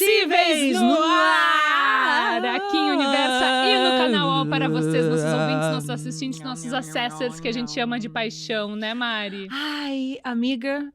Impossíveis no ar! Aqui em Universa e no canal O para vocês, nossos ouvintes, nossos assistentes, nossos accessors que a gente ama de paixão, né, Mari? Ai, amiga,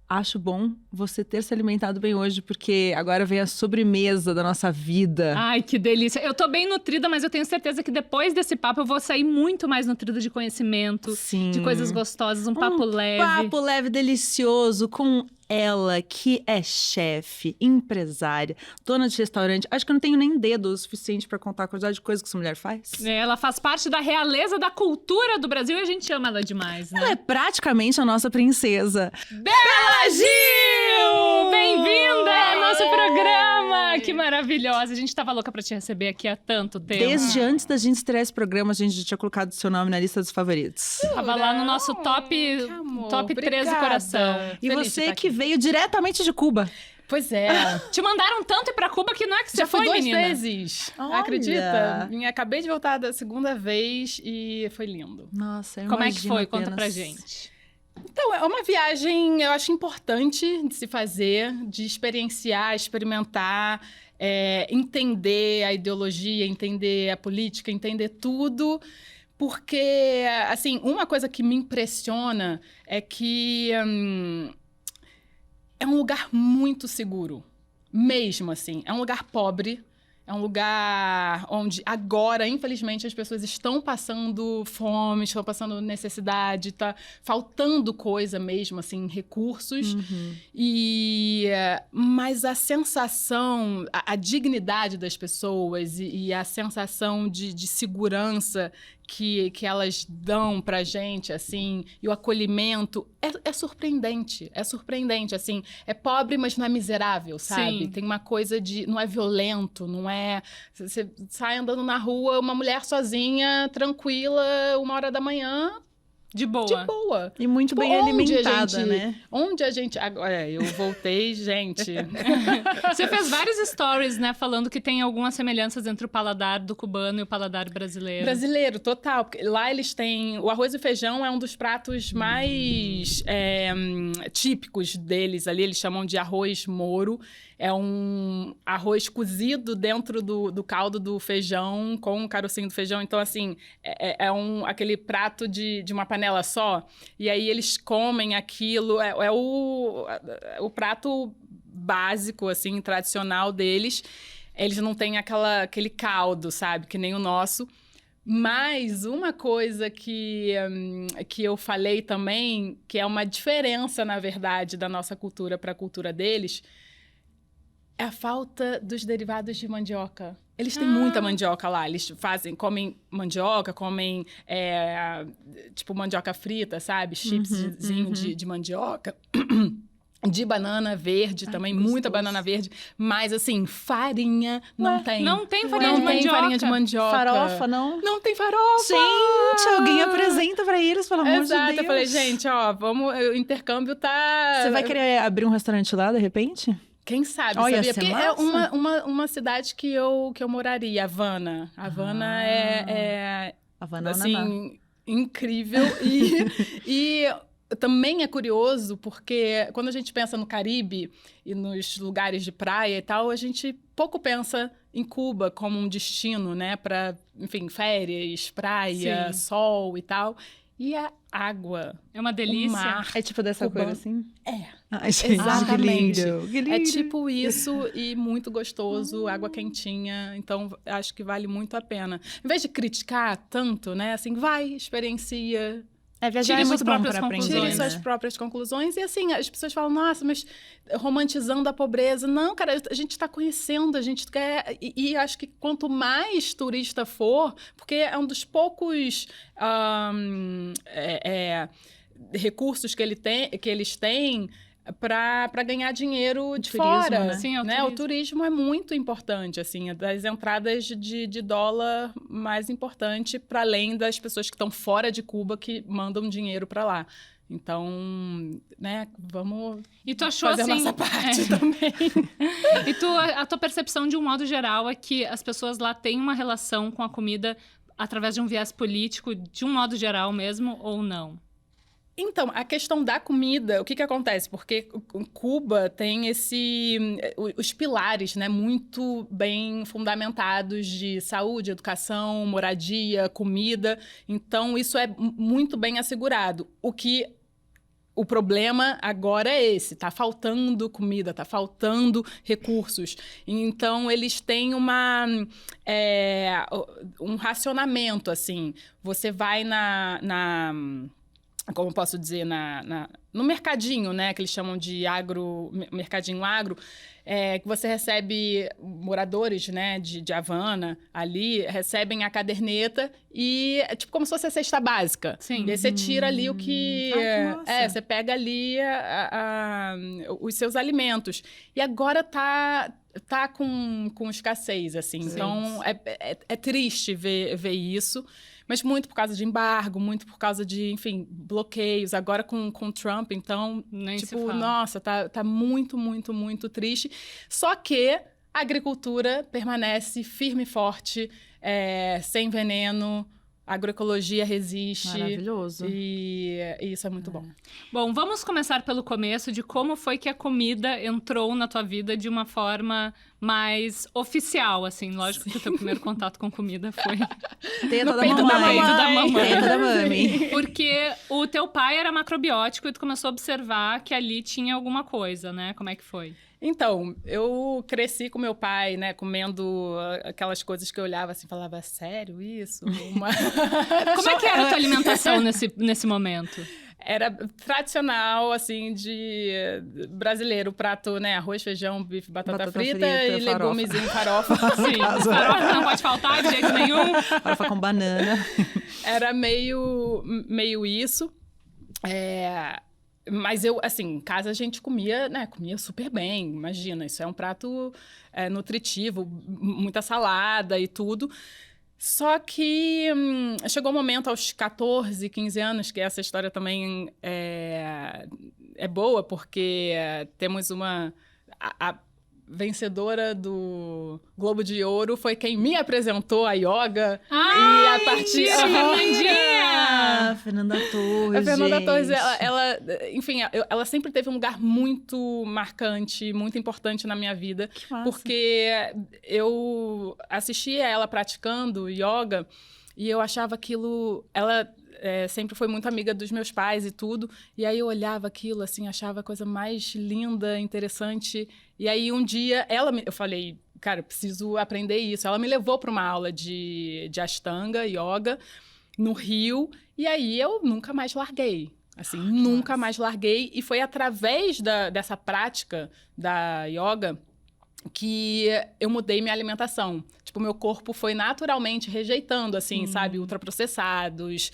acho bom você ter se alimentado bem hoje, porque agora vem a sobremesa da nossa vida. Ai, que delícia. Eu tô bem nutrida, mas eu tenho certeza que depois desse papo eu vou sair muito mais nutrida de conhecimento, Sim. de coisas gostosas, um papo leve. Papo leve, delicioso, com ela, que é chefe, empresária, dona de restaurante. Acho que eu não tenho nem dedo o suficiente pra contar a quantidade de coisas que essa mulher faz. Ela faz parte da realeza da cultura do Brasil e a gente ama ela demais, né? Ela é praticamente a nossa princesa. Bela Gil! Bem-vinda ao nosso programa! Que maravilhosa! A gente tava louca pra te receber aqui há tanto tempo. Desde antes da gente estrear esse programa, a gente já tinha colocado seu nome na lista dos favoritos. Tava lá no nosso top 3 do coração. E Feliz de você estar que aqui. veio diretamente de Cuba. Pois é. Te mandaram tanto pra Cuba que não é que você Já fui foi, duas menina? vezes. Olha. Acredita? Acabei de voltar da segunda vez e foi lindo. Nossa, eu Como é que imagino foi? apenas. Conta pra gente. Então, é uma viagem, eu acho importante de se fazer, de experienciar, experimentar, entender a ideologia, entender a política, entender tudo. Porque, assim, uma coisa que me impressiona é que é um lugar muito seguro. Mesmo assim. É um lugar pobre. É um lugar onde agora, infelizmente, as pessoas estão passando fome, estão passando necessidade, tá faltando coisa mesmo, assim, recursos. Mas a sensação, a dignidade das pessoas e a sensação de segurança que elas dão pra gente, assim, e o acolhimento é surpreendente. É surpreendente, assim. É pobre, mas não é miserável, sabe? Sim. Tem uma coisa de... Não é violento, não é... Você sai andando na rua, uma mulher sozinha, tranquila, 1h da manhã, De boa. de boa. E muito Tipo, bem onde alimentada, a gente, né? Onde a gente... Agora, eu voltei, gente. Você fez vários stories, né? Falando que tem algumas semelhanças entre o paladar do cubano e o paladar brasileiro. Brasileiro, total. Porque lá eles têm... O arroz e feijão é um dos pratos mais típicos deles ali. Eles chamam de arroz moro. É um arroz cozido dentro do caldo do feijão, com o carocinho do feijão. Então, assim, aquele prato de uma panela só. E aí eles comem aquilo. É o prato básico, assim, tradicional deles. Eles não têm aquele caldo, sabe? Que nem o nosso. Mas uma coisa que eu falei também, que é uma diferença, na verdade, da nossa cultura para a cultura deles, é a falta dos derivados de mandioca. Eles têm muita mandioca lá. Eles comem mandioca, comem, tipo, mandioca frita, sabe? Chipszinho de mandioca. De banana verde também, muita banana verde. Mas, assim, farinha não tem. Não tem farinha de Não tem mandioca. farinha de mandioca. Farofa, não? Não tem farofa! Gente, alguém apresenta pra eles, pelo amor de Exato, Deus. eu falei, gente, ó, o intercâmbio tá... Você vai querer abrir um restaurante lá, de repente? Quem sabe, Olha, sabia? ia ser Porque é massa. uma cidade que eu moraria, Havana. Havana é Havana, assim, incrível. E também é curioso, porque quando a gente pensa no Caribe e nos lugares de praia e tal, a gente pouco pensa em Cuba como um destino, né? Para, enfim, férias, praia, Sim. sol e tal. E a água, É uma o delícia. mar. É tipo dessa Cubano. cor, assim? É. Ai, gente, Exatamente. que lindo, que lindo. É tipo isso e muito gostoso, água quentinha. Então, acho que vale muito a pena. Em vez de criticar tanto, né? Assim, vai, experiencia, Viajar Tire é suas muito bom próprias pra aprender, conclusões, tire suas né? próprias conclusões. E assim, as pessoas falam, nossa, mas romantizando a pobreza. Não, cara, a gente está conhecendo, a gente quer... E acho que quanto mais turista for, porque é um dos poucos recursos que eles têm para ganhar dinheiro de turismo, fora, né? Sim, é o né? turismo. O turismo é muito importante, assim, é das entradas de dólar mais importante, para além das pessoas que estão fora de Cuba que mandam dinheiro para lá. Então, né, vamos E tu achou fazer assim... a nossa parte também. E a tua percepção, de um modo geral, é que as pessoas lá têm uma relação com a comida através de um viés político, de um modo geral mesmo, ou não? Então, a questão da comida, o que acontece? Porque Cuba tem os pilares, né, muito bem fundamentados de saúde, educação, moradia, comida. Então, isso é muito bem assegurado. O problema agora é esse, tá faltando comida, tá faltando recursos. Então, eles têm um racionamento, assim. Você vai como posso dizer, no mercadinho, né, que eles chamam de mercadinho agro, que você recebe moradores, né, de Havana ali, recebem a caderneta e é tipo como se fosse a cesta básica. Sim. E aí você tira ali o que... massa. você pega ali os seus alimentos. E agora tá com escassez, assim. Sim. Então, é triste ver isso. Mas muito por causa de embargo, muito por causa de, enfim, bloqueios. Agora com Trump, então, Nem se tipo, fala. nossa, tá muito, muito, muito triste. Só que a agricultura permanece firme e forte, sem veneno, a agroecologia resiste. Maravilhoso. E isso é muito bom. Bom, vamos começar pelo começo de como foi que a comida entrou na tua vida de uma forma mais oficial, assim. Lógico que o teu primeiro contato com comida foi Teta No da peito da mamãe. peito da mamãe. Teta da mami. porque o teu pai era macrobiótico e tu começou a observar que ali tinha alguma coisa, né? Como é que foi? Então, eu cresci com meu pai, né, comendo aquelas coisas que eu olhava assim, falava, sério isso? Como é que era a tua alimentação nesse momento? Era tradicional, assim, de brasileiro, prato, né, arroz, feijão, bife, batata frita e farofa. legumes em farofa. Sim, farofa não pode faltar de jeito nenhum. Farofa com banana. Era meio isso. Mas eu, assim, em casa a gente comia super bem, imagina, isso é um prato nutritivo, muita salada e tudo. Só que chegou um momento aos 14, 15 anos, que essa história também é boa, porque temos a vencedora do Globo de Ouro foi quem me apresentou a yoga. Ai, e a partir... mentira, Fernandinha! Fernanda Torres, A Fernanda Torres, gente. enfim, ela sempre teve um lugar muito marcante, muito importante na minha vida. Que massa. Porque eu assistia ela praticando yoga e eu achava aquilo... Ela sempre foi muito amiga dos meus pais e tudo. E aí eu olhava aquilo, assim, achava a coisa mais linda, interessante. E aí um dia eu falei, cara, eu preciso aprender isso. Ela me levou para uma aula de Ashtanga, yoga, no Rio. E aí eu nunca mais larguei. Assim, nunca mais larguei. E foi através dessa prática da yoga que eu mudei minha alimentação. Tipo, meu corpo foi naturalmente rejeitando, assim, sabe? Ultraprocessados,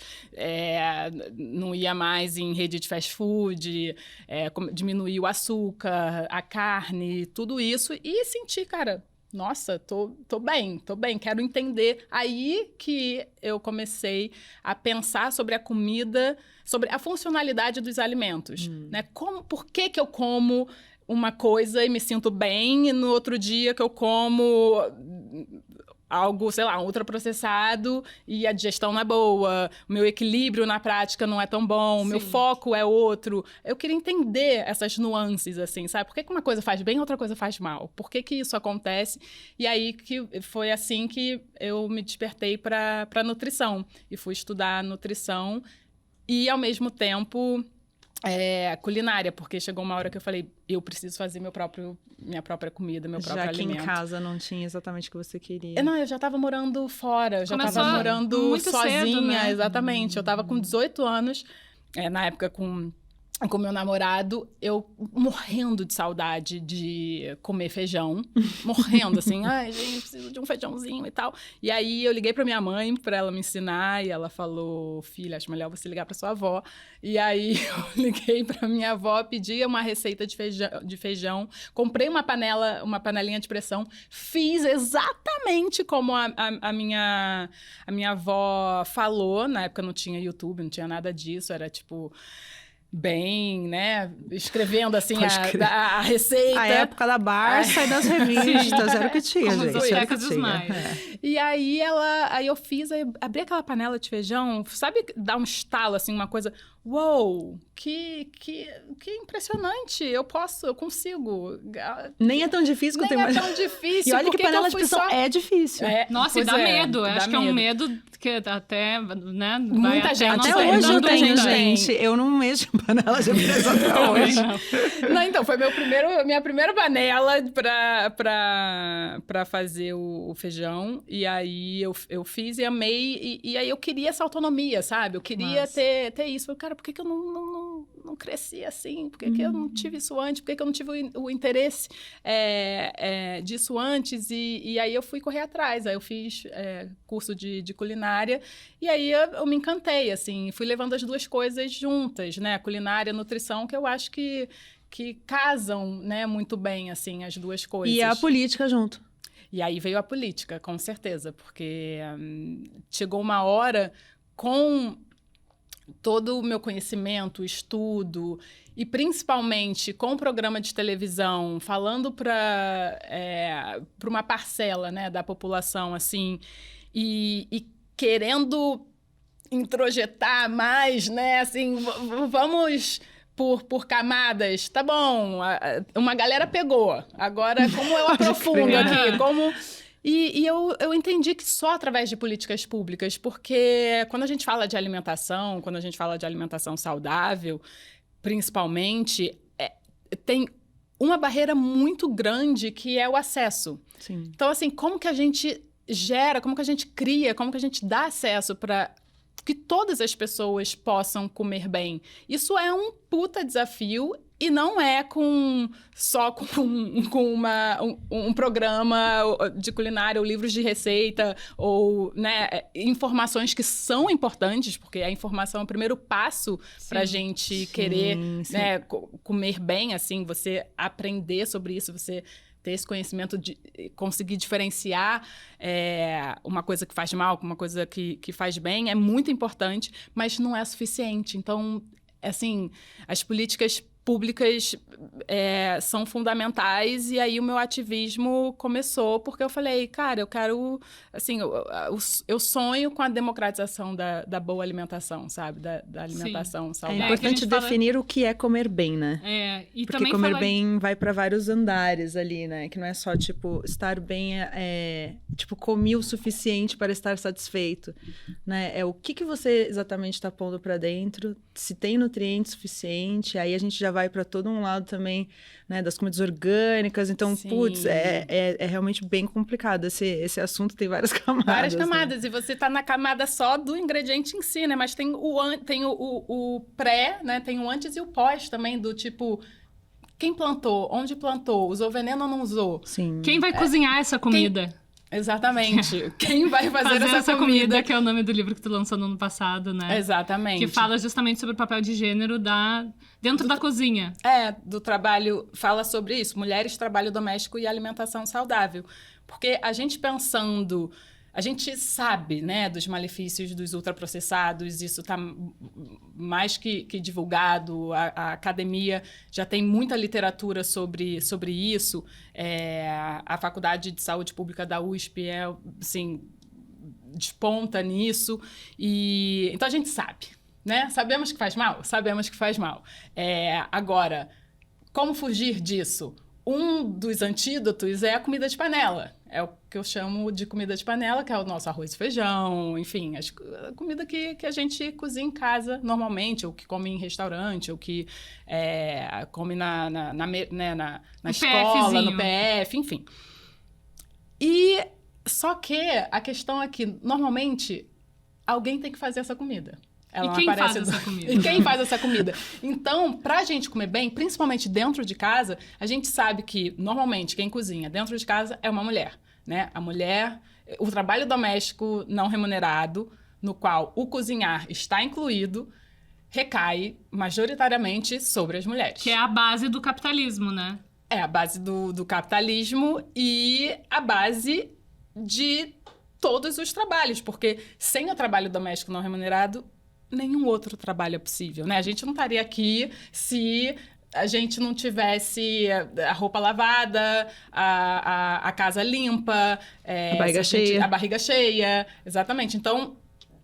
não ia mais em rede de fast food, diminuir o açúcar, a carne, tudo isso. E senti, cara, nossa, tô bem, quero entender. Aí que eu comecei a pensar sobre a comida, sobre a funcionalidade dos alimentos, né? Por que eu como uma coisa e me sinto bem, e no outro dia que eu como algo, sei lá, ultraprocessado e a digestão não é boa, o meu equilíbrio na prática não é tão bom, o meu foco é outro. Eu queria entender essas nuances, assim, sabe? Por que uma coisa faz bem e outra coisa faz mal? Por que isso acontece? E aí que foi assim que eu me despertei para nutrição e fui estudar nutrição e, ao mesmo tempo, culinária, porque chegou uma hora que eu falei, eu preciso fazer minha própria comida, meu próprio alimento. Já que em casa não tinha exatamente o que você queria. Não, eu já estava morando fora, eu já Começou estava morando muito sozinha, cedo, né? exatamente. Eu estava com 18 anos, na época com meu namorado, eu morrendo de saudade de comer feijão, morrendo, assim, ai, gente, preciso de um feijãozinho e tal. E aí eu liguei pra minha mãe pra ela me ensinar e ela falou, filha, acho melhor você ligar pra sua avó. E aí eu liguei pra minha avó, pedi uma receita de feijão, comprei uma panelinha de pressão, fiz exatamente como a minha avó falou. Na época não tinha YouTube, não tinha nada disso, era tipo... bem, né, escrevendo assim a receita. A época da Barça e das revistas, era o que tinha, Como gente. os Era o que dos tinha. mais. E aí eu fiz, aí abri aquela panela de feijão, sabe, dá um estalo, assim, uma coisa, uou, que impressionante, eu consigo. Nem é tão difícil quanto Nem é eu tão difícil. E olha por que panela de pressão é difícil. Nossa, e pois dá medo. dá Acho que é um medo que até, né? Muita vai gente a nossa Até tem, hoje eu muita tenho, gente gente. Eu não mexo em panela de pressão até hoje. Não, então, foi minha primeira panela pra fazer o feijão. E aí eu fiz e amei. E aí eu queria essa autonomia, sabe? Eu queria ter isso. Falei, cara, por que eu não cresci assim? Por que eu não tive isso antes? Por que eu não tive o interesse disso antes? E aí eu fui correr atrás. Aí eu fiz curso de culinária. E aí eu me encantei, assim. Fui levando as duas coisas juntas, né? Culinária, nutrição, que eu acho que casam, né, muito bem, assim, as duas coisas. E a política junto. E aí veio a política, com certeza, porque chegou uma hora com todo o meu conhecimento, estudo, e principalmente com o programa de televisão, falando para uma parcela, né, da população, assim, e querendo introjetar mais, né, assim, vamos... Por camadas, tá bom, uma galera pegou. Agora, como eu aprofundo aqui? E eu entendi que só através de políticas públicas, porque quando a gente fala de alimentação, quando a gente fala de alimentação saudável, principalmente, tem uma barreira muito grande que é o acesso. Sim. Então, assim, como que a gente gera, como que a gente cria, como que a gente dá acesso para que todas as pessoas possam comer bem? Isso é um puta desafio e não é só com um programa de culinária ou livros de receita ou, né, informações que são importantes, porque a informação é o primeiro passo para a gente querer, né, comer bem, assim, você aprender sobre isso, você ter esse conhecimento de conseguir diferenciar uma coisa que faz mal com uma coisa que faz bem é muito importante, mas não é suficiente. Então, assim, as políticas públicas são fundamentais, e aí o meu ativismo começou porque eu falei, cara, eu quero, assim, eu sonho com a democratização da boa alimentação, sabe? Da alimentação É saudável. importante definir o que é comer bem, né? E Porque também comer bem vai para vários andares ali, né? Que não é só, tipo, estar bem tipo, comi o suficiente para estar satisfeito, né? É o que você exatamente está pondo para dentro, se tem nutriente suficiente, aí a gente já vai para todo um lado também, né, das comidas orgânicas. Então, putz, é realmente bem complicado. Esse assunto tem várias camadas. Várias camadas. Né? E você tá na camada só do ingrediente em si, né? Mas tem o pré, né? Tem o antes e o pós também, do tipo... Quem plantou? Onde plantou? Usou veneno ou não usou? Sim. Quem vai cozinhar essa comida? Exatamente. Quem vai fazer essa comida? Que é o nome do livro que tu lançou no ano passado, né? Exatamente. Que fala justamente sobre o papel de gênero dentro da cozinha. Do trabalho, fala sobre isso. Mulheres, trabalho doméstico e alimentação saudável. Porque a gente pensando... A gente sabe, né, dos malefícios dos ultraprocessados, isso está mais que divulgado, a academia já tem muita literatura sobre isso, a Faculdade de Saúde Pública da USP assim, desponta nisso, então a gente sabe, né? Sabemos que faz mal? Sabemos que faz mal. Agora, como fugir disso? Um dos antídotos é a comida de panela. É o que eu chamo de comida de panela, que é o nosso arroz e feijão, enfim, a comida que a gente cozinha em casa normalmente, ou que come em restaurante, ou que come na escola, no PF, enfim. E só que a questão é que, normalmente, alguém tem que fazer essa comida. E quem faz essa comida? E quem faz essa comida? Então, pra gente comer bem, principalmente dentro de casa, a gente sabe que, normalmente, quem cozinha dentro de casa é uma mulher, né? A mulher, o trabalho doméstico não remunerado, no qual o cozinhar está incluído, recai majoritariamente sobre as mulheres. Que é a base do capitalismo, né? É a base do capitalismo e a base de todos os trabalhos, porque sem o trabalho doméstico não remunerado, nenhum outro trabalho é possível, né? A gente não estaria aqui se a gente não tivesse a roupa lavada, a casa limpa, A barriga cheia. A barriga cheia, exatamente. Então,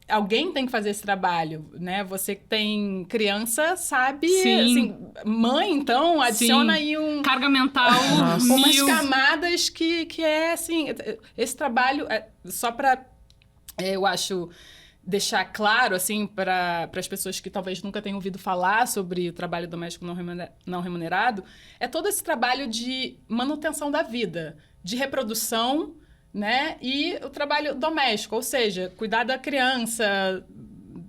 alguém tem que fazer esse trabalho, né? Você que tem criança sabe, Sim. assim, mãe, então, adiciona aí carga mental umas mil. camadas que é, assim, esse trabalho, só para, eu acho, deixar claro, assim, para as pessoas que talvez nunca tenham ouvido falar sobre o trabalho doméstico não remunerado, é todo esse trabalho de manutenção da vida, de reprodução, né? E o trabalho doméstico, ou seja, cuidar da criança,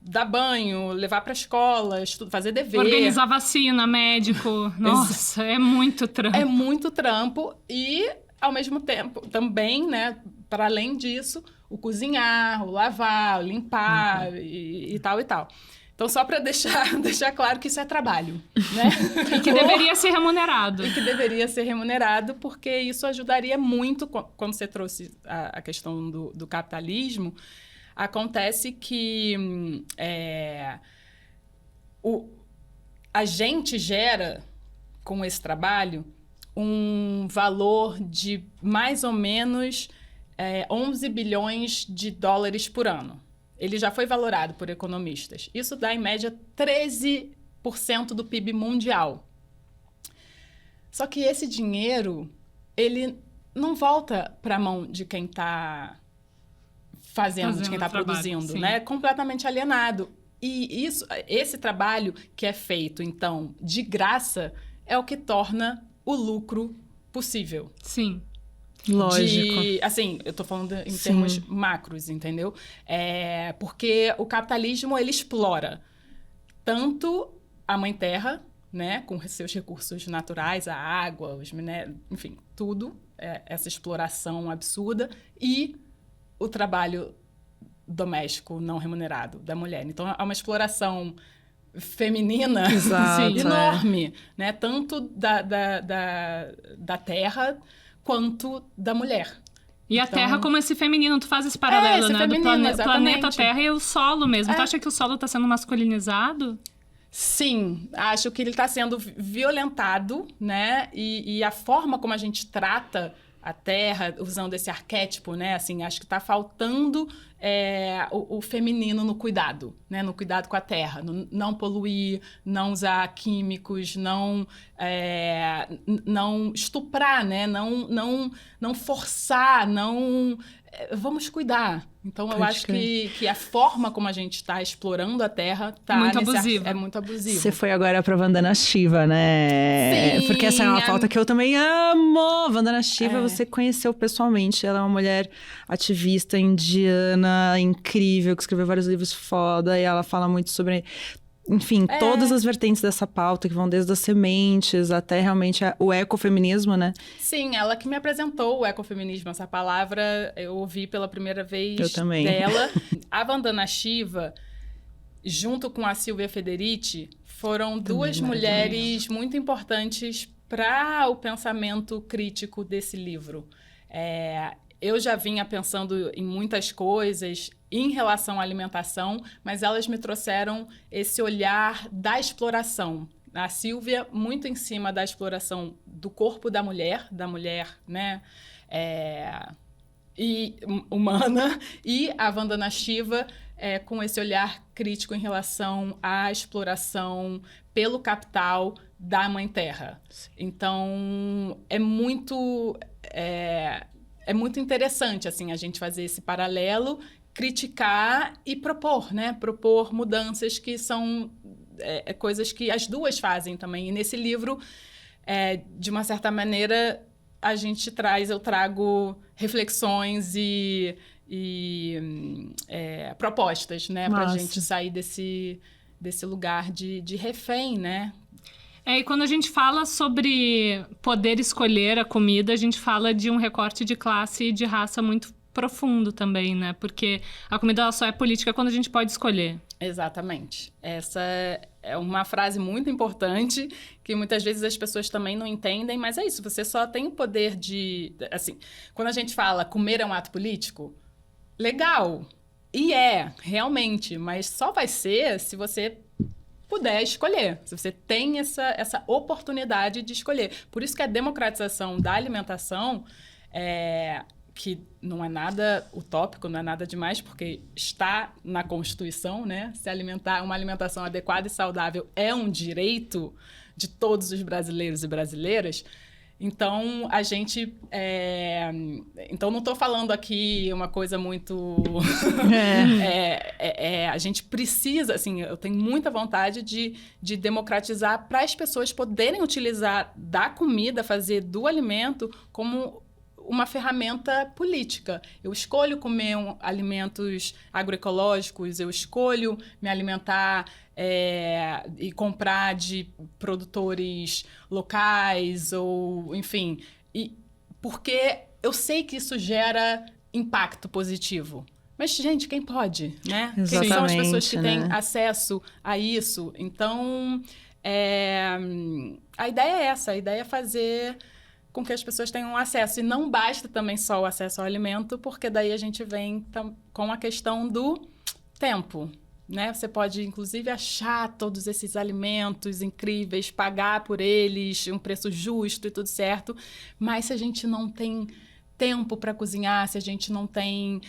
dar banho, levar para a escola, fazer dever. Organizar vacina, médico. Nossa, é muito trampo. É muito trampo e, ao mesmo tempo, também, né? Para além disso, o cozinhar, o lavar, o limpar e tal e tal. Então, só para deixar claro que isso é trabalho, né? E que deveria ser remunerado. E que deveria ser remunerado, porque isso ajudaria muito, quando você trouxe a questão do capitalismo, acontece que a gente gera, com esse trabalho, um valor de mais ou menos 11 bilhões de dólares por ano. Ele já foi valorado por economistas. Isso dá, em média, 13% do PIB mundial. Só que esse dinheiro, ele não volta para a mão de quem está fazendo, de quem está produzindo, né? Completamente alienado. E esse trabalho que é feito, então, de graça, é o que torna o lucro possível. Sim. Lógico. Assim, eu tô falando em termos macros, entendeu? Porque o capitalismo, ele explora tanto a Mãe Terra, né, com seus recursos naturais, a água, os minérios, enfim, tudo, essa exploração absurda, e o trabalho doméstico não remunerado da mulher. Então, é uma exploração feminina enorme, né? Tanto da terra quanto da mulher. E a Terra como esse feminino, tu faz esse paralelo, esse né? feminino, Do planeta Terra e o solo mesmo. Tu acha que o solo está sendo masculinizado? Sim, acho que ele está sendo violentado, né? E a forma como a gente trata a Terra, usando esse arquétipo, né? Assim, acho que está faltando o feminino no cuidado, né? No cuidado com a Terra. Não poluir, não usar químicos, não estuprar, né? Não forçar, não... Vamos cuidar. Então, eu acho que a forma como a gente está explorando a Terra tá muito abusiva. É muito abusivo. Você foi agora pra Vandana Shiva, né? Sim. Porque essa é uma pauta que eu também amo. Vandana Shiva, você conheceu pessoalmente. Ela é uma mulher ativista indiana, incrível, que escreveu vários livros foda. E ela fala muito sobre... Enfim, todas as vertentes dessa pauta, que vão desde as sementes até realmente o ecofeminismo, né? Sim, ela que me apresentou o ecofeminismo. Essa palavra eu ouvi pela primeira vez dela. A Vandana Shiva, junto com a Silvia Federici, foram duas mulheres muito importantes para o pensamento crítico desse livro. Eu já vinha pensando em muitas coisas em relação à alimentação, mas elas me trouxeram esse olhar da exploração. A Silvia, muito em cima da exploração do corpo da mulher, né, e humana, e a Vandana Shiva com esse olhar crítico em relação à exploração pelo capital da Mãe Terra. Então, é muito interessante, assim, a gente fazer esse paralelo, criticar e propor, né? Propor mudanças que são coisas que as duas fazem também. E nesse livro, de uma certa maneira, eu trago reflexões e propostas, né? Pra gente sair desse lugar de refém, né? E quando a gente fala sobre poder escolher a comida, a gente fala de um recorte de classe e de raça muito profundo também, né? Porque a comida ela só é política quando a gente pode escolher. Exatamente. Essa é uma frase muito importante que muitas vezes as pessoas também não entendem, mas é isso, você só tem o poder de... Assim, quando a gente fala comer é um ato político, legal, e realmente, mas só vai ser se você puder escolher, se você tem essa oportunidade de escolher. Por isso que a democratização da alimentação que não é nada utópico, não é nada demais, porque está na Constituição, né? Uma alimentação adequada e saudável é um direito de todos os brasileiros e brasileiras. Então, a gente... Então, não estou falando aqui uma coisa muito... A gente precisa, assim, eu tenho muita vontade de democratizar para as pessoas poderem utilizar da comida, fazer do alimento como uma ferramenta política. Eu escolho comer alimentos agroecológicos, eu escolho me alimentar e comprar de produtores locais, ou enfim. Porque eu sei que isso gera impacto positivo. Mas, gente, quem pode, né? Exatamente, quem são as pessoas que têm né? acesso a isso? Então, a ideia é essa. A ideia é fazer com que as pessoas tenham acesso. E não basta também só o acesso ao alimento, porque daí a gente vem com a questão do tempo, né? Você pode, inclusive, achar todos esses alimentos incríveis, pagar por eles, um preço justo e tudo certo, mas se a gente não tem tempo para cozinhar, se a gente não tem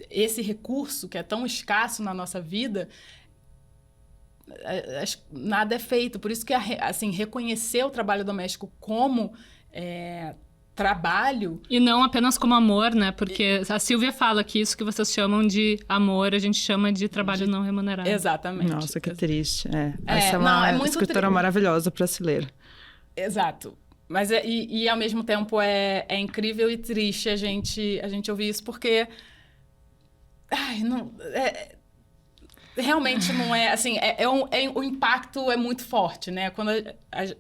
esse recurso que é tão escasso na nossa vida, nada é feito. Por isso que, assim, reconhecer o trabalho doméstico como trabalho... E não apenas como amor, né? Porque a Silvia fala que isso que vocês chamam de amor, a gente chama de trabalho não remunerado. Exatamente. Nossa, que triste. Essa é uma muito escritora maravilhosa para se ler. Exato. Mas e ao mesmo tempo é incrível e triste a gente ouvir isso, porque... realmente não é, assim, o impacto é muito forte, né? Quando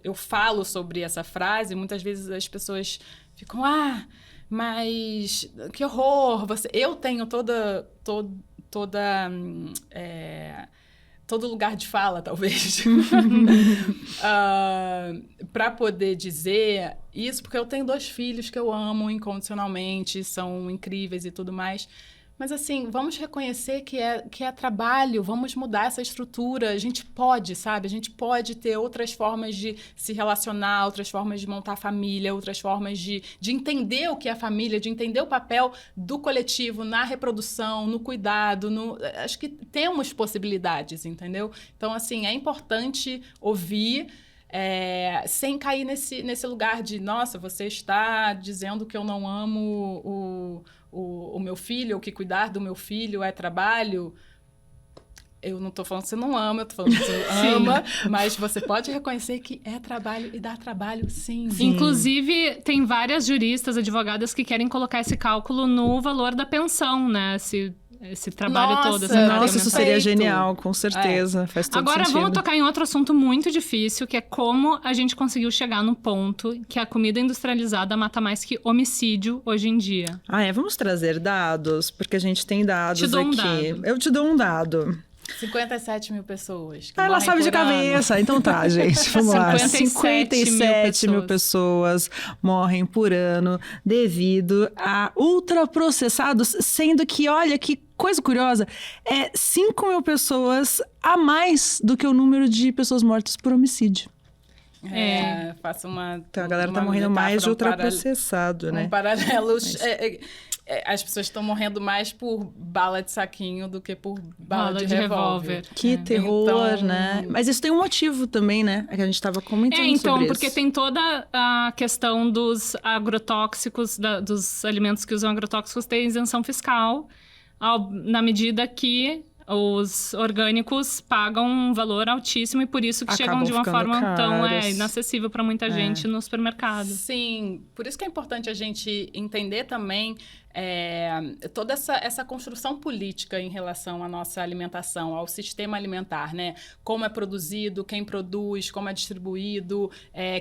eu falo sobre essa frase, muitas vezes as pessoas ficam, mas que horror, eu tenho todo lugar de fala, talvez, para poder dizer isso, porque eu tenho 2 filhos que eu amo incondicionalmente, são incríveis e tudo mais. Mas, assim, vamos reconhecer que é trabalho, vamos mudar essa estrutura. A gente pode, sabe? A gente pode ter outras formas de se relacionar, outras formas de montar família, outras formas de entender o que é família, de entender o papel do coletivo na reprodução, no cuidado. Acho que temos possibilidades, entendeu? Então, assim, é importante ouvir... sem cair nesse lugar de, nossa, você está dizendo que eu não amo o meu filho, ou que cuidar do meu filho é trabalho. Eu não estou falando que você não ama, eu estou falando que você ama, mas você pode reconhecer que é trabalho e dá trabalho, sim. Inclusive, tem várias juristas, advogadas que querem colocar esse cálculo no valor da pensão, né? Esse trabalho todo, essa carga Nossa, isso mental. seria genial, com certeza. Faz todo Agora, sentido. vamos tocar em outro assunto muito difícil, que é como a gente conseguiu chegar no ponto que a comida industrializada mata mais que homicídio hoje em dia. Vamos trazer dados, porque a gente tem dados Te dou um aqui. dado. Eu te dou um dado. 57 mil pessoas. Que Ela morrem sabe de por ano. cabeça. Então tá, gente. Vamos lá. 57 mil pessoas morrem por ano devido a ultraprocessados, sendo que, olha, que coisa curiosa, 5 mil pessoas a mais do que o número de pessoas mortas por homicídio. Faço uma... Então a galera tá morrendo mais de ultraprocessado, né? Um paralelo... as pessoas estão morrendo mais por bala de saquinho do que por bala de revólver. Que terror, Então... né? Mas isso tem um motivo também, né? É que a gente tava comentando sobre isso. Porque tem toda a questão dos agrotóxicos, dos alimentos que usam agrotóxicos, tem isenção fiscal, na medida que os orgânicos pagam um valor altíssimo e por isso que chegam de uma forma tão inacessível para muita gente no supermercado. Sim, por isso que é importante a gente entender também toda essa construção política em relação à nossa alimentação, ao sistema alimentar, né? Como é produzido, quem produz, como é distribuído,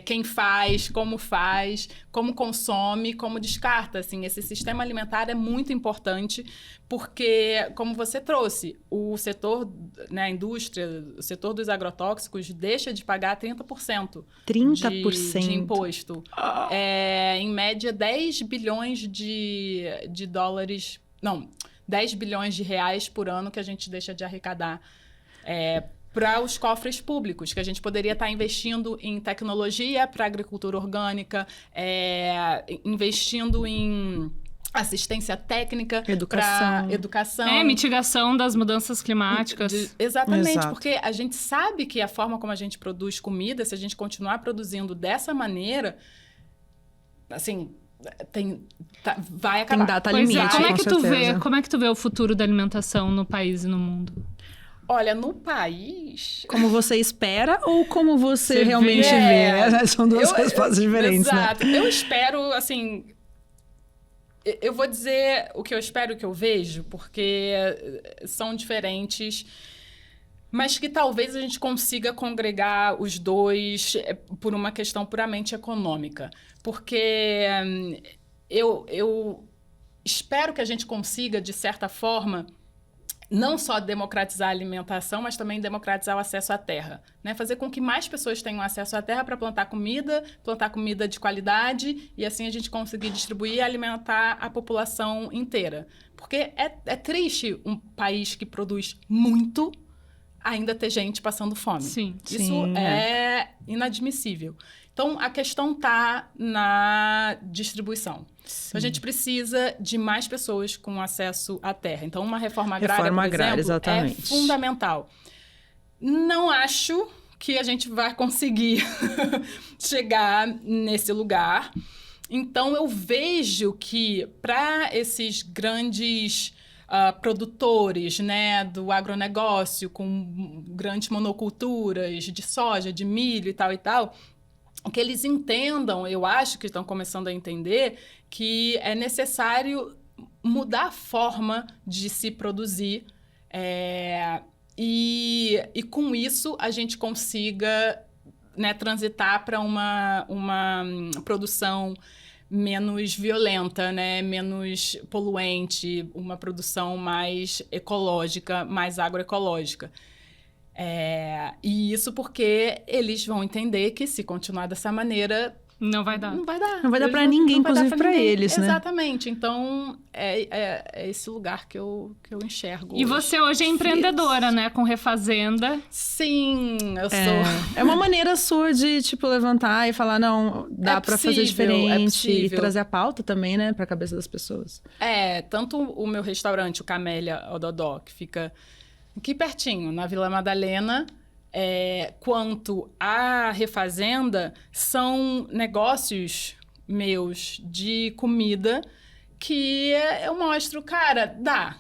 quem faz, como consome, como descarta. Assim, esse sistema alimentar é muito importante porque, como você trouxe, o setor, né, a indústria, o setor dos agrotóxicos deixa de pagar 30%. 30%? De imposto. Em média, 10 bilhões de dólares... Não, 10 bilhões de reais por ano que a gente deixa de arrecadar para os cofres públicos, que a gente poderia estar investindo em tecnologia para agricultura orgânica, investindo em assistência técnica, educação. Mitigação das mudanças climáticas. Exatamente, Exato. porque a gente sabe que a forma como a gente produz comida, se a gente continuar produzindo dessa maneira, assim, vai acabar. Tem data Pois limite, é, como é com que tu certeza. vê? Como é que tu vê o futuro da alimentação no país e no mundo? Olha, no país... Como você espera ou como você Você realmente vê. vê? São duas respostas diferentes, Exato. né? Eu espero, assim... Eu vou dizer o que eu espero e o que eu vejo, porque são diferentes, mas que talvez a gente consiga congregar os dois por uma questão puramente econômica. Porque eu espero que a gente consiga, de certa forma, não só democratizar a alimentação, mas também democratizar o acesso à terra, né? Fazer com que mais pessoas tenham acesso à terra para plantar comida de qualidade, e assim a gente conseguir distribuir e alimentar a população inteira. Porque é triste um país que produz muito ainda ter gente passando fome. Sim. Isso Sim, é inadmissível. Então, a questão está na distribuição. Sim. Então, a gente precisa de mais pessoas com acesso à terra. Então, uma reforma agrária, Reforma por agrária, exemplo, exatamente. é fundamental. Não acho que a gente vai conseguir chegar nesse lugar. Então, eu vejo que para esses grandes produtores, né, do agronegócio, com grandes monoculturas de soja, de milho e tal, que eles entendam, eu acho que estão começando a entender, que é necessário mudar a forma de se produzir e com isso a gente consiga, né, transitar para uma produção menos violenta, né, menos poluente, uma produção mais ecológica, mais agroecológica. E isso porque eles vão entender que se continuar dessa maneira... Não vai dar. Não vai dar. Não vai dar Eles pra ninguém, não vai dar inclusive pra ninguém. eles, né? Exatamente. Então, é esse lugar que eu enxergo E hoje. você hoje é empreendedora, né? Com Refazenda. Sim, eu sou... É uma maneira sua de, tipo, levantar e falar, não, dá pra fazer diferente. E trazer a pauta também, né, pra cabeça das pessoas. Tanto o meu restaurante, o Camélia Ododó, que fica aqui pertinho, na Vila Madalena, quanto a Refazenda, são negócios meus de comida que eu mostro, cara,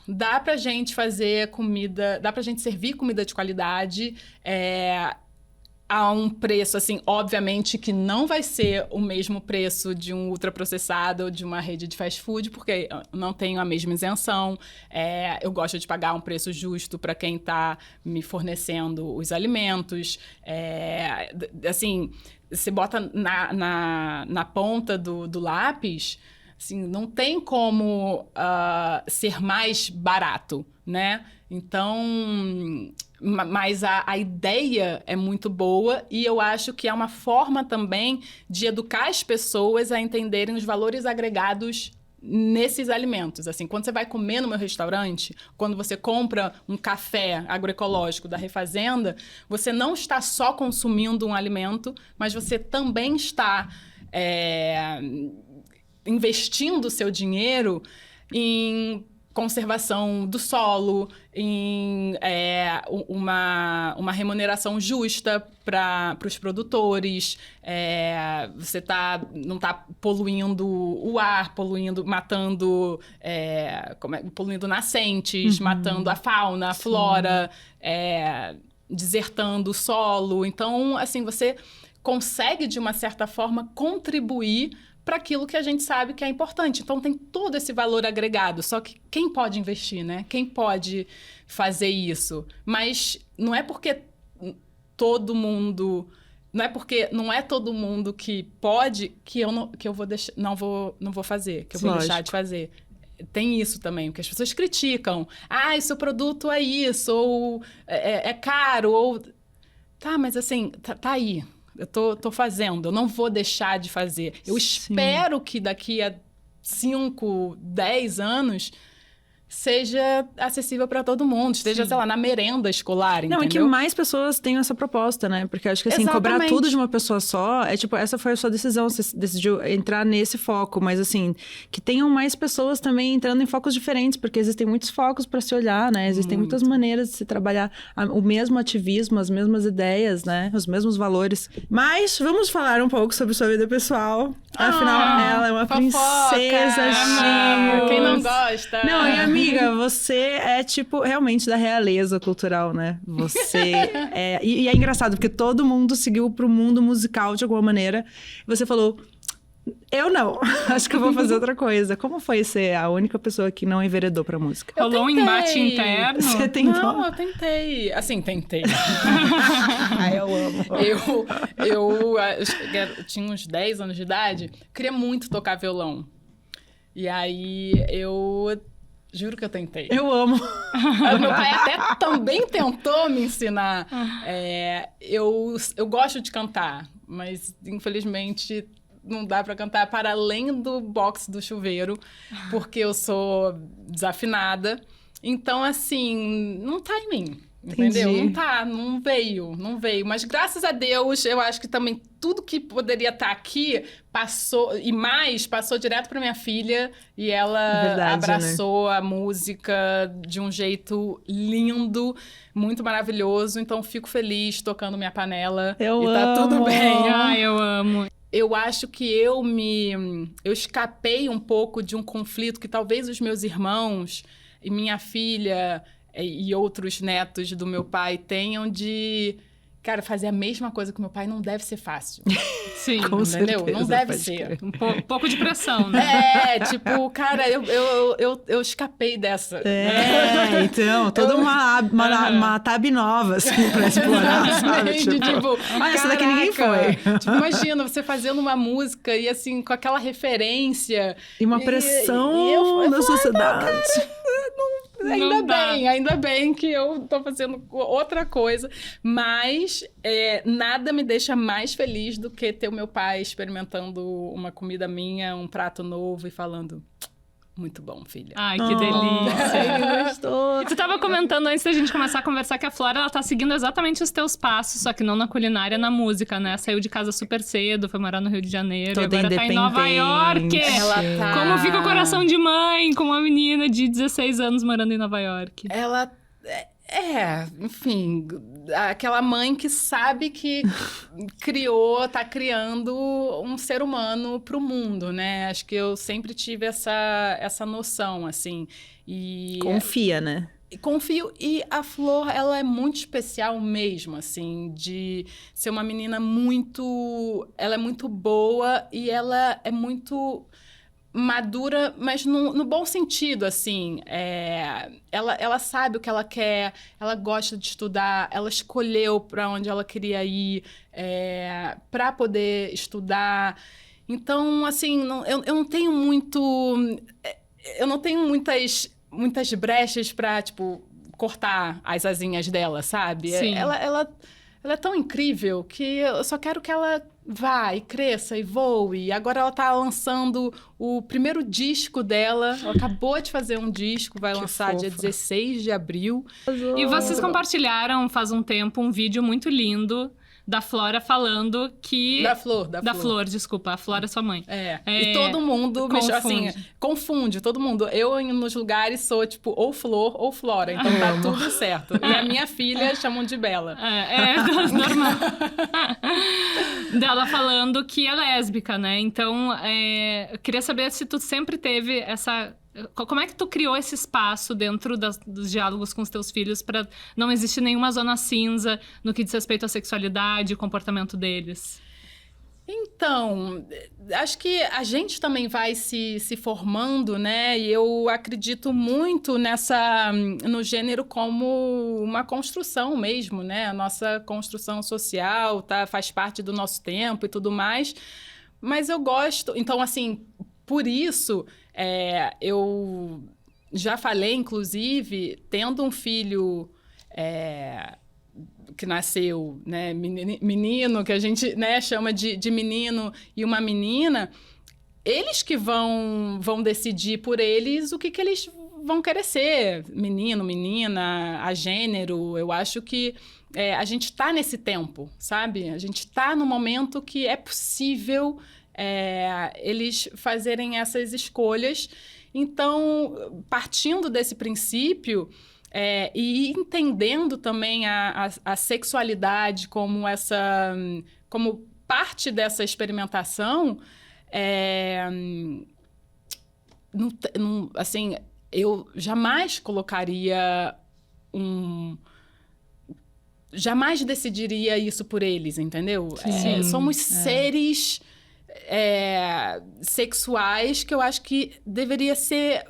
dá pra gente fazer comida, dá pra gente servir comida de qualidade, a um preço, assim, obviamente que não vai ser o mesmo preço de um ultraprocessado ou de uma rede de fast food, porque eu não tenho a mesma isenção. Eu gosto de pagar um preço justo para quem está me fornecendo os alimentos. Assim, você bota na ponta do lápis, assim, não tem como ser mais barato, né? Então... Mas a ideia é muito boa e eu acho que é uma forma também de educar as pessoas a entenderem os valores agregados nesses alimentos. Assim, quando você vai comer no meu restaurante, quando você compra um café agroecológico da Refazenda, você não está só consumindo um alimento, mas você também está investindo o seu dinheiro em conservação do solo, em uma remuneração justa para os produtores. Você não está poluindo o ar, matando poluindo nascentes, matando a fauna, a flora, desertando o solo. Então, assim, você consegue, de uma certa forma, contribuir para aquilo que a gente sabe que é importante. Então, tem todo esse valor agregado. Só que quem pode investir, né? Quem pode fazer isso? Mas não é porque todo mundo... Não é todo mundo que pode que eu vou deixar, não vou fazer, que eu vou deixar de fazer. Tem isso também, porque as pessoas criticam. Seu produto é isso, ou é caro, ou... Tá, mas assim, tá aí. Eu tô fazendo, eu não vou deixar de fazer. Eu espero que daqui a 5, 10 anos seja acessível para todo mundo, esteja, sei lá, na merenda escolar, Não, entendeu? e que mais pessoas tenham essa proposta, né? Porque eu acho que, assim, cobrar Exatamente. tudo de uma pessoa só, é tipo, essa foi a sua decisão, você decidiu entrar nesse foco, mas, assim, que tenham mais pessoas também entrando em focos diferentes, porque existem muitos focos para se olhar, né? Existem muitas maneiras de se trabalhar o mesmo ativismo, as mesmas ideias, né? Os mesmos valores. Mas vamos falar um pouco sobre sua vida pessoal. Afinal, ela é uma princesa, gente. Quem não gosta? Não, e amiga, você é tipo realmente da realeza cultural, né? Você é. E é engraçado, porque todo mundo seguiu pro mundo musical de alguma maneira. Você falou. Eu não, acho que eu vou fazer outra coisa. Como foi ser a única pessoa que não enveredou pra música? Rolou um embate interno? Você tentou? Não, eu tentei. Assim, tentei. Ai, eu amo. Eu tinha uns 10 anos de idade, queria muito tocar violão. E aí, eu juro que eu tentei. Eu amo. Meu pai até também tentou me ensinar. Eu gosto de cantar, mas infelizmente não dá pra cantar para além do box do chuveiro, porque eu sou desafinada. Então, assim, não tá em mim. Entendeu? Entendi. Não tá, não veio. Mas graças a Deus, eu acho que também tudo que poderia estar aqui passou, e mais, passou direto pra minha filha. E ela Verdade, abraçou a música de um jeito lindo, muito maravilhoso. Então, fico feliz tocando minha panela. Eu e tá tudo amo. bem. Ai, eu amo. Eu acho que eu escapei um pouco de um conflito que talvez os meus irmãos e minha filha e outros netos do meu pai tenham de... Cara, fazer a mesma coisa que meu pai não deve ser fácil. Sim, Com entendeu? certeza, Não deve pode ser. crer. um pouco de pressão, né? Tipo, cara, eu escapei dessa. É, então, toda uma tab nova, assim, pra explorar, sabe? Exatamente, tipo, olha, essa daqui ninguém foi. Tipo, imagina, você fazendo uma música e assim, com aquela referência. E uma pressão eu da falei, sociedade. Não dá. Ainda bem que eu tô fazendo outra coisa. Mas nada me deixa mais feliz do que ter o meu pai experimentando uma comida minha, um prato novo e falando... Muito bom, filha. Ai, que delícia. Ai, que gostoso. E tu tava comentando antes da gente começar a conversar que a Flora, ela tá seguindo exatamente os teus passos, só que não na culinária, na música, né? Saiu de casa super cedo, foi morar no Rio de Janeiro, Toda e agora tá em Nova independente. York. Ela tá... Como fica o coração de mãe com uma menina de 16 anos morando em Nova York? Ela... enfim, aquela mãe que sabe que tá criando um ser humano pro mundo, né? Acho que eu sempre tive essa noção, assim. E Confia, né? confio. E a Flor, ela é muito especial mesmo, assim, de ser uma menina muito... Ela é muito boa e ela é muito... madura, mas no bom sentido, assim. Ela sabe o que ela quer, ela gosta de estudar, ela escolheu para onde ela queria ir para poder estudar. Então, assim, eu não tenho muito... Eu não tenho muitas brechas para, tipo, cortar as asinhas dela, sabe? Sim. Ela é tão incrível que eu só quero que ela vá e cresça e voe. Agora ela tá lançando o primeiro disco dela. Ela acabou de fazer um disco, vai lançar dia 16 de abril. E vocês compartilharam faz um tempo um vídeo muito lindo da Flora falando que... Da Flor. Desculpa. A Flora é sua mãe. E todo mundo confunde todo mundo. Eu, nos lugares, sou, tipo, ou Flor ou Flora. Então tá tudo certo. E a minha filha chamam de Bela. Normal. Dela falando que é lésbica, né? Então, eu queria saber se tu sempre teve essa... Como é que tu criou esse espaço dentro dos diálogos com os teus filhos para não existir nenhuma zona cinza no que diz respeito à sexualidade e comportamento deles? Então, acho que a gente também vai se formando, né? E eu acredito muito no gênero como uma construção mesmo, né? A nossa construção social faz parte do nosso tempo e tudo mais. Mas eu gosto... Então, assim, por isso... eu já falei, inclusive, tendo um filho que nasceu, né, menino, que a gente, né, chama de menino, e uma menina, eles que vão decidir por eles o que eles vão querer ser menino, menina, a gênero. Eu acho que a gente tá nesse tempo, sabe? A gente tá no momento que é possível eles fazerem essas escolhas. Então, partindo desse princípio e entendendo também a sexualidade como parte dessa experimentação, assim, eu jamais colocaria jamais decidiria isso por eles, entendeu? Somos seres sexuais que eu acho que deveria ser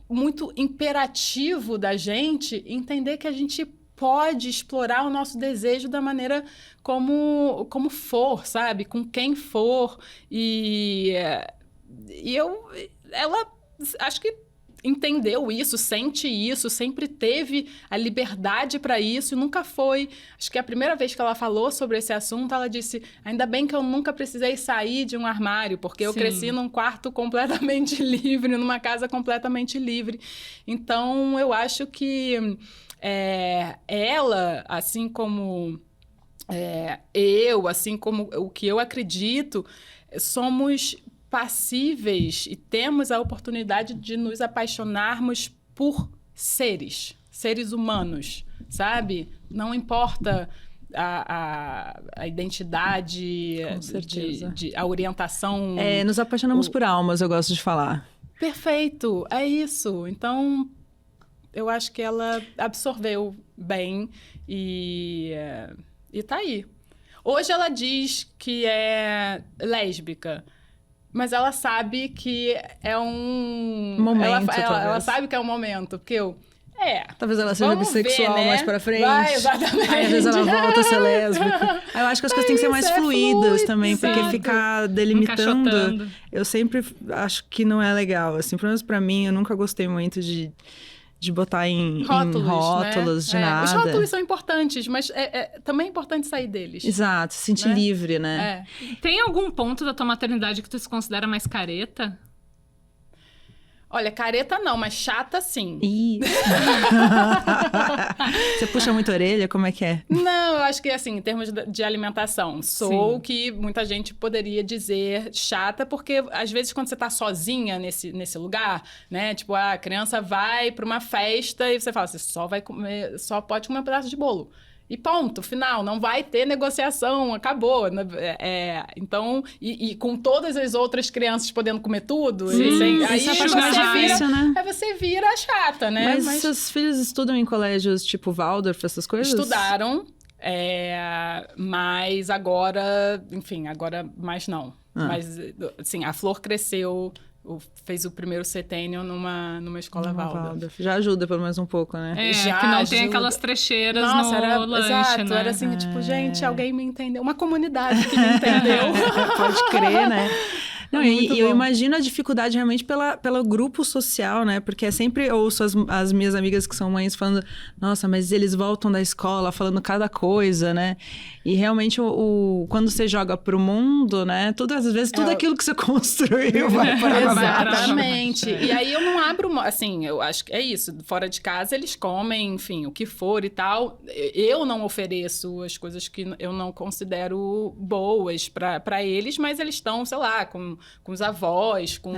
muito imperativo da gente entender que a gente pode explorar o nosso desejo da maneira como for, sabe? Com quem for. Ela acho que entendeu isso, sente isso, sempre teve a liberdade para isso e nunca foi. Acho que a primeira vez que ela falou sobre esse assunto, ela disse: ainda bem que eu nunca precisei sair de um armário, porque eu cresci num quarto completamente livre, numa casa completamente livre. Então, eu acho que ela, assim como assim como o que eu acredito, somos passíveis e temos a oportunidade de nos apaixonarmos por seres humanos, sabe? Não importa a identidade, com certeza. A orientação. Nos apaixonamos por almas, eu gosto de falar. Perfeito, é isso. Então, eu acho que ela absorveu bem e tá aí. Hoje ela diz que é lésbica, mas ela sabe que é um momento, ela sabe que é um momento, porque talvez ela seja bissexual, né? Mais pra frente. Vai, exatamente. Aí às vezes ela volta a ser lésbica. Eu acho que as coisas têm que ser mais fluidas também, porque exato. Ficar delimitando, eu sempre acho que não é legal. Assim, pelo menos pra mim, eu nunca gostei muito de botar em rótulos, né? de nada. Os rótulos são importantes, mas também é importante sair deles. Exato, se sentir livre, né? Tem algum ponto da tua maternidade que tu se considera mais careta? Olha, careta não, mas chata sim. Você puxa muito a orelha? Como é que é? Não, eu acho que assim, em termos de alimentação, sou o que muita gente poderia dizer chata, porque às vezes quando você tá sozinha nesse lugar, né? Tipo, a criança vai pra uma festa e você fala, você só pode comer um pedaço de bolo. E ponto, final, não vai ter negociação, acabou. Então, e com todas as outras crianças podendo comer tudo, aí você vira chata, né? Mas seus filhos estudam em colégios tipo Waldorf, essas coisas? Estudaram, mas agora, enfim, mais não. Mas, assim, a Flor cresceu, fez o primeiro setênio numa escola Waldorf. Já ajuda pelo menos um pouco, né? Já que não tem aquelas trecheiras no lanche, exato, né? Era assim, tipo, gente, alguém me entendeu. Uma comunidade que me entendeu. Pode crer, né? Não, e eu imagino a dificuldade realmente pelo grupo social, né? Porque sempre ouço as minhas amigas que são mães falando, nossa, mas eles voltam da escola falando cada coisa, né? E realmente, quando você joga pro mundo, né? Às vezes, tudo aquilo que você construiu vai para Exatamente. E aí, eu não abro... Assim, eu acho que é isso. Fora de casa, eles comem, enfim, o que for e tal. Eu não ofereço as coisas que eu não considero boas para eles, mas eles estão, sei lá, com os avós, com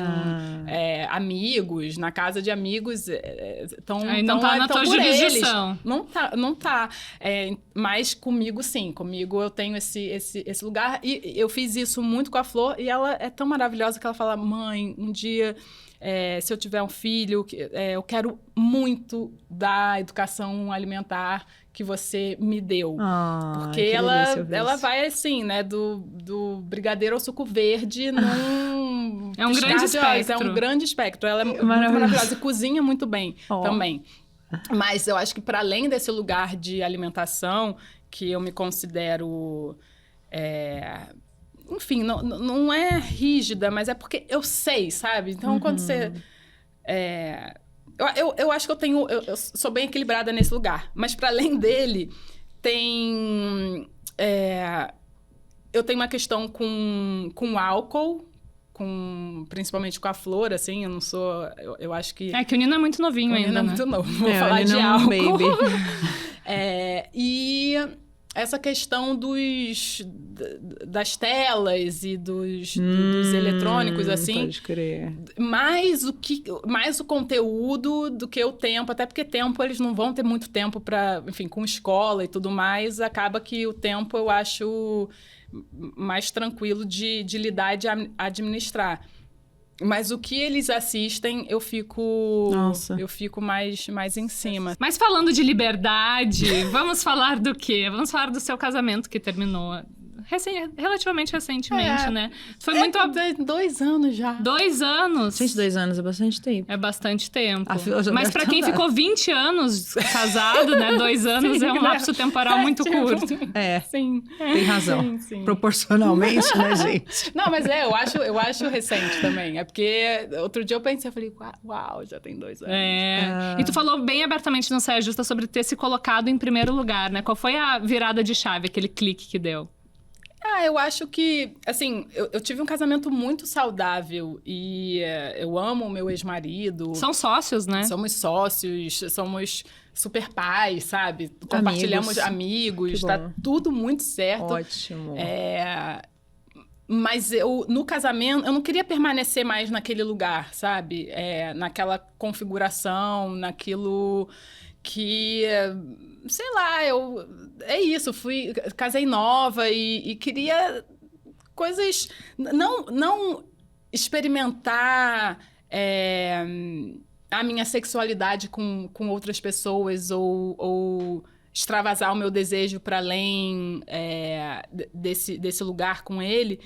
amigos, na casa de amigos. Aí não tá na tua jurisdição. Não tá. Mas comigo, sim. Comigo eu tenho esse lugar. E eu fiz isso muito com a Flor. E ela é tão maravilhosa que ela fala, mãe, um dia... se eu tiver um filho, eu quero muito da educação alimentar que você me deu. Porque ela vai assim, né? Do brigadeiro ao suco verde num... É um grande espectro. É um grande espectro. Ela é muito maravilhosa e cozinha muito bem também. Mas eu acho que para além desse lugar de alimentação, que eu me considero... enfim, não é rígida, mas é porque eu sei, sabe? Então, quando você... Eu acho que eu sou bem equilibrada nesse lugar. Mas, para além dele, eu tenho uma questão com álcool, principalmente com a Flor, assim, eu não sou... Eu acho que... É que o Nino é muito novinho o ainda, Nino é né? muito novo, vou É, o falar Nino de é um álcool. baby. E essa questão das telas e dos eletrônicos, assim... Pode crer. Mais o conteúdo do que o tempo, até porque tempo eles não vão ter muito tempo para, enfim, com escola e tudo mais, acaba que o tempo eu acho mais tranquilo de lidar e de administrar. Mas o que eles assistem, eu fico mais em cima. Mas falando de liberdade, vamos falar do quê? Vamos falar do seu casamento que terminou relativamente recentemente, né? Foi muito... 2 anos já. 2 anos? Gente, 2 anos é bastante tempo. É bastante tempo. A fila já Mas deve pra quem tá ficou 20 anos casado, né? 2 anos Sim, é um né? lapso temporal muito Tipo, curto. É, Sim. tem razão. Sim. Proporcionalmente, né, gente? Não, mas eu acho recente também. É porque outro dia eu pensei, eu falei, uau, já tem 2 anos. E tu falou bem abertamente no Saia Justa sobre ter se colocado em primeiro lugar, né? Qual foi a virada de chave, aquele clique que deu? Eu acho que, assim, eu tive um casamento muito saudável e eu amo o meu ex-marido. São sócios, né? Somos sócios, somos super pais, sabe? Compartilhamos amigos, tá tudo muito certo. Ótimo. Mas no casamento, eu não queria permanecer mais naquele lugar, sabe? Naquela configuração, naquilo que... sei lá, é isso, casei nova e queria coisas, não experimentar a minha sexualidade com outras pessoas ou extravasar o meu desejo para além desse lugar com ele,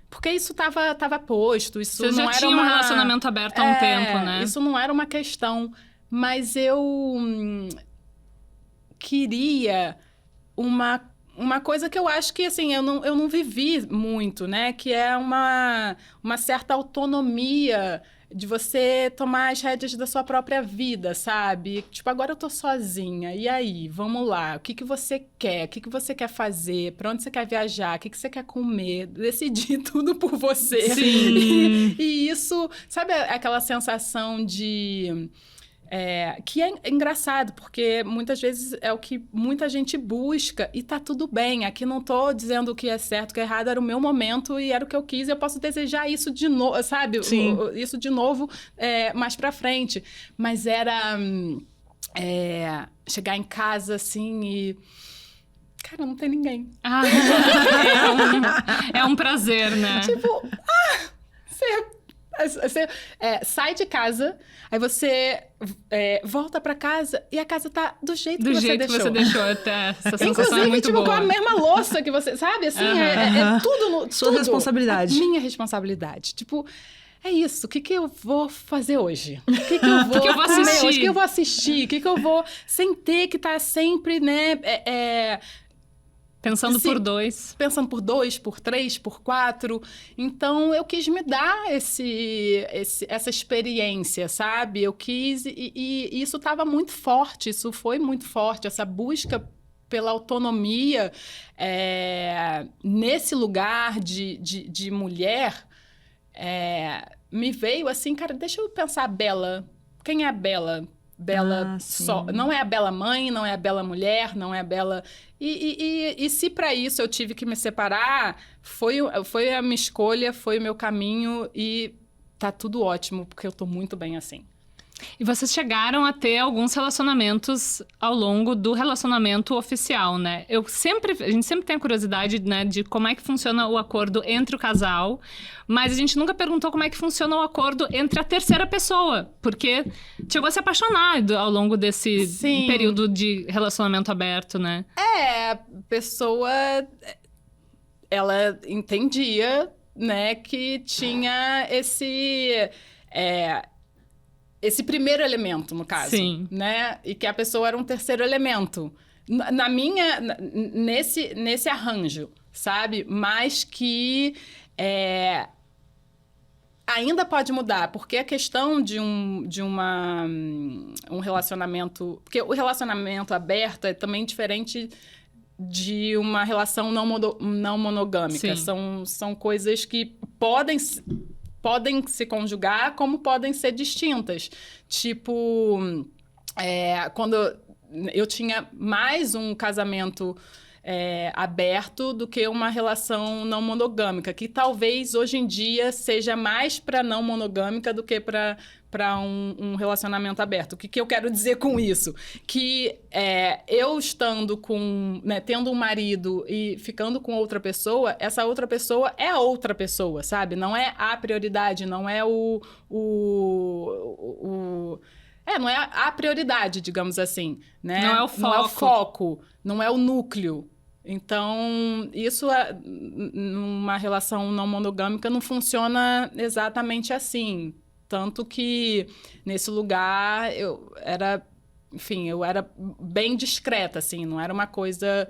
porque isso tava posto, isso Você não já era tinha um relacionamento aberto há um tempo, né? Isso não era uma questão, mas eu queria uma coisa que eu acho que, assim, eu não vivi muito, né? Que é uma certa autonomia de você tomar as rédeas da sua própria vida, sabe? Tipo, agora eu tô sozinha, e aí? Vamos lá, o que você quer? O que você quer fazer? Pra onde você quer viajar? O que você quer comer? Decidir tudo por você. Sim. E isso, sabe aquela sensação de... que é engraçado, porque muitas vezes é o que muita gente busca e tá tudo bem. Aqui não tô dizendo o que é certo, o que é errado, era o meu momento e era o que eu quis. Eu posso desejar isso de novo, sabe? Sim. Isso de novo mais pra frente. Mas era chegar em casa assim e... Cara, não tem ninguém. É um prazer, né? Tipo, você sai de casa, aí você volta pra casa e a casa tá do jeito que você deixou. Do jeito que você deixou, até. Essa sensação Inclusive, é muito tipo, boa. com a mesma louça que você... Sabe, assim, tudo... Sua tudo responsabilidade. Minha responsabilidade. Tipo, é isso. O que eu vou fazer hoje? O que eu vou que eu vou assistir? O que eu vou assistir? O que eu vou... Sem ter que estar sempre, né... Pensando por 2. Pensando por 2, por 3, por 4. Então, eu quis me dar essa experiência, sabe? Eu quis... E isso estava muito forte. Isso foi muito forte. Essa busca pela autonomia nesse lugar de mulher me veio assim... Cara, deixa eu pensar a Bela. Quem é a Bela? Bela só. Não é a Bela mãe, não é a Bela mulher, não é a Bela... E se para isso eu tive que me separar, foi a minha escolha, foi o meu caminho e tá tudo ótimo, porque eu tô muito bem assim. E vocês chegaram a ter alguns relacionamentos ao longo do relacionamento oficial, né? A gente sempre tem a curiosidade, né, de como é que funciona o acordo entre o casal, mas a gente nunca perguntou como é que funciona o acordo entre a terceira pessoa, porque chegou a se apaixonar ao longo desse período de relacionamento aberto, né? A pessoa, ela entendia, né, que tinha esse primeiro elemento, no caso. Sim. Né? E que a pessoa era um terceiro elemento. Nesse arranjo, sabe? Mas que ainda pode mudar. Porque a questão de um relacionamento... Porque o relacionamento aberto é também diferente de uma relação não monogâmica. São coisas que podem se conjugar como podem ser distintas. Tipo, quando eu tinha mais um casamento aberto do que uma relação não monogâmica, que talvez hoje em dia seja mais para não monogâmica do que para um relacionamento aberto. O que eu quero dizer com isso? Que eu estando com, né, tendo um marido e ficando com outra pessoa, essa outra pessoa é a outra pessoa, sabe? Não é a prioridade, não é não é a prioridade, digamos assim, né? Não é o foco. Não é o foco, não é o núcleo. Então, isso numa relação não monogâmica não funciona exatamente assim. Tanto que, nesse lugar, eu era bem discreta, assim. Não era uma coisa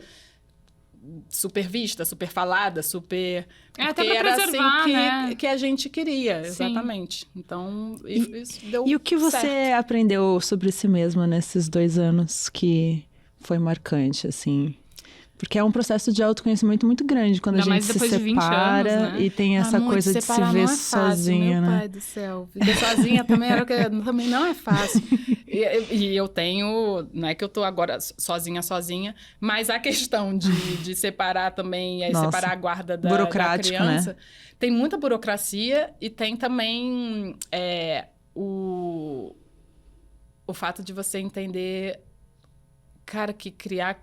super vista, super falada, super... Até porque pra era preservar, assim né? que a gente queria, Sim. exatamente. Então, isso deu E o que você certo. aprendeu sobre si mesma nesses 2 anos que foi marcante, assim? Porque é um processo de autoconhecimento muito grande quando Ainda a mais gente se depois de 20 separa anos, né? e tem essa muito coisa de se separar ver não é fácil, sozinha, meu né? pai do céu. Viver sozinha também também não é fácil. E eu tenho, não é que eu tô agora sozinha, mas a questão de separar também, Nossa, separar a guarda da burocrático, criança, né? tem muita burocracia e tem também o fato de você entender, cara, que criar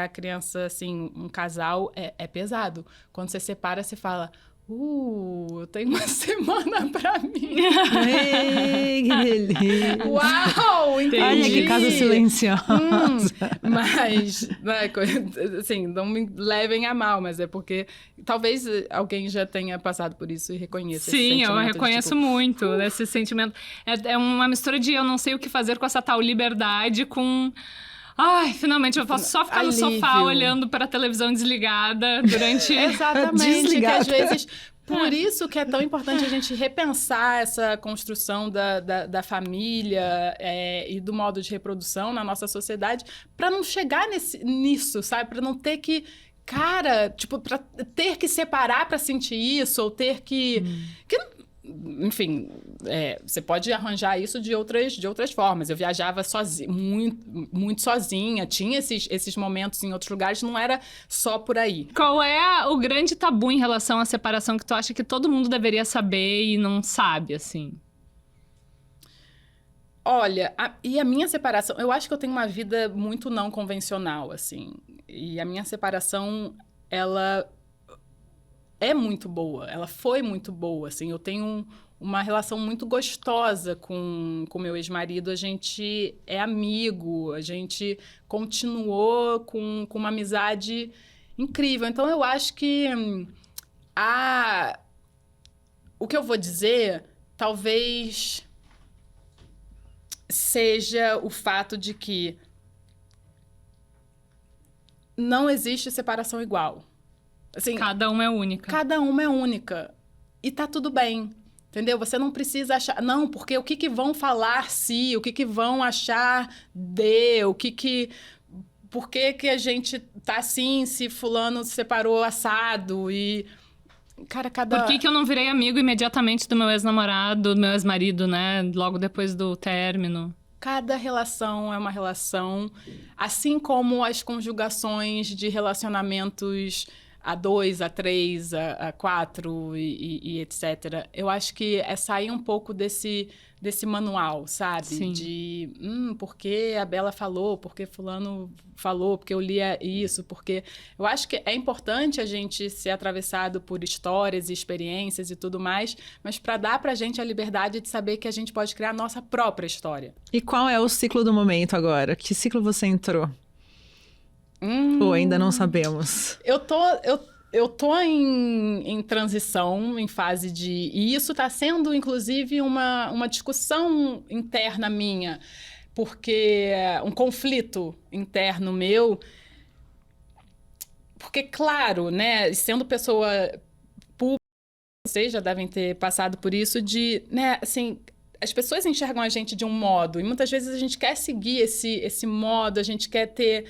criança, assim, um casal é pesado. Quando você separa, você fala, eu tenho uma semana pra mim. Ei, que delícia! Uau, entendi. Olha que casa silenciosa. Mas, né, assim, não me levem a mal, mas é porque talvez alguém já tenha passado por isso e reconheça esse Sim, sentimento. eu reconheço muito esse sentimento. É uma mistura de eu não sei o que fazer com essa tal liberdade com... Ai, finalmente, eu posso só ficar no sofá Alívio. olhando para a televisão desligada durante... Exatamente, que Desligada. às vezes... Por isso que é tão importante a gente repensar essa construção da família e do modo de reprodução na nossa sociedade, para não chegar nisso, sabe? Para não ter que... Cara, tipo, para ter que separar para sentir isso, ou ter que... Enfim, você pode arranjar isso de outras formas. Eu viajava sozinha, muito sozinha, tinha esses momentos em outros lugares, não era só por aí. Qual é o grande tabu em relação à separação que tu acha que todo mundo deveria saber e não sabe, assim? Olha, a minha separação... Eu acho que eu tenho uma vida muito não convencional, assim. E a minha separação, ela... é muito boa, ela foi muito boa, assim, eu tenho uma relação muito gostosa com meu ex-marido, a gente é amigo, a gente continuou com uma amizade incrível, então eu acho que o que eu vou dizer, talvez seja o fato de que não existe separação igual. Assim, Cada uma é única. cada uma é única. E tá tudo bem. Entendeu? Você não precisa achar... Não, porque o que vão falar se, o que vão achar de, por que a gente tá assim se fulano se separou assado e... Cara, cada... Por que eu não virei amigo imediatamente do meu ex-namorado, do meu ex-marido, né? Logo depois do término. Cada relação é uma relação, assim como as conjugações de relacionamentos a 2, a 3, a 4 e etc. Eu acho que é sair um pouco desse manual, sabe? Sim. De, porque a Bela falou, porque fulano falou, porque eu lia isso, porque... Eu acho que é importante a gente ser atravessado por histórias e experiências e tudo mais, mas para dar pra gente a liberdade de saber que a gente pode criar a nossa própria história. E qual é o ciclo do momento agora? Que ciclo você entrou? Ou ainda não sabemos? Eu tô em transição, em fase de... E isso está sendo, inclusive, uma discussão interna minha, porque um conflito interno meu. Porque, claro, né, sendo pessoa pública, vocês já devem ter passado por isso, de, né, assim... As pessoas enxergam a gente de um modo, e muitas vezes a gente quer seguir esse modo, a gente quer ter...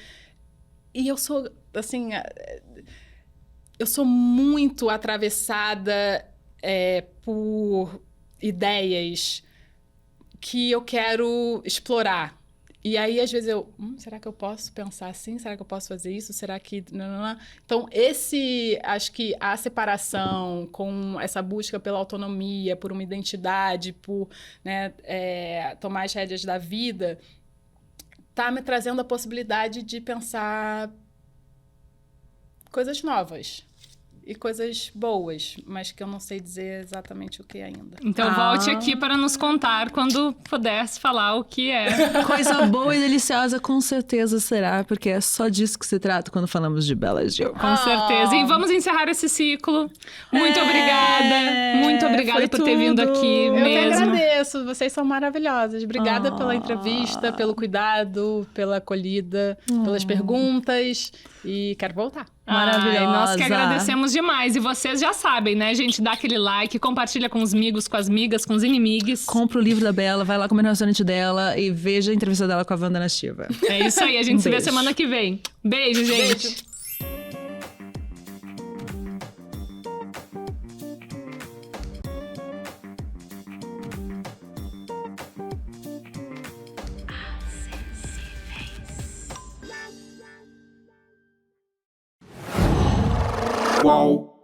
E eu sou, assim... Eu sou muito atravessada por ideias que eu quero explorar. E aí, às vezes, será que eu posso pensar assim? Será que eu posso fazer isso? Será que... Não. Então, acho que a separação com essa busca pela autonomia, por uma identidade, por, né, tomar as rédeas da vida, tá me trazendo a possibilidade de pensar coisas novas. E coisas boas, mas que eu não sei dizer exatamente o que ainda. Então volte aqui para nos contar quando pudesse falar o que é. Coisa boa e deliciosa, com certeza será, porque é só disso que se trata quando falamos de Bella Gil. Com certeza. E vamos encerrar esse ciclo. Muito obrigada. Muito obrigada por ter vindo aqui Eu mesmo. que agradeço. Vocês são maravilhosas. Obrigada pela entrevista, pelo cuidado, pela acolhida, pelas perguntas. E quero voltar. Maravilhosa. Ai, nós que agradecemos demais. E vocês já sabem, né, gente? Dá aquele like, compartilha com os amigos, com as migas, com os inimigos. Compra o livro da Bella, vai lá comer no restaurante dela e veja a entrevista dela com a Wanda Nastiva. É isso aí, a gente se vê semana que vem. Beijo, gente. Qual?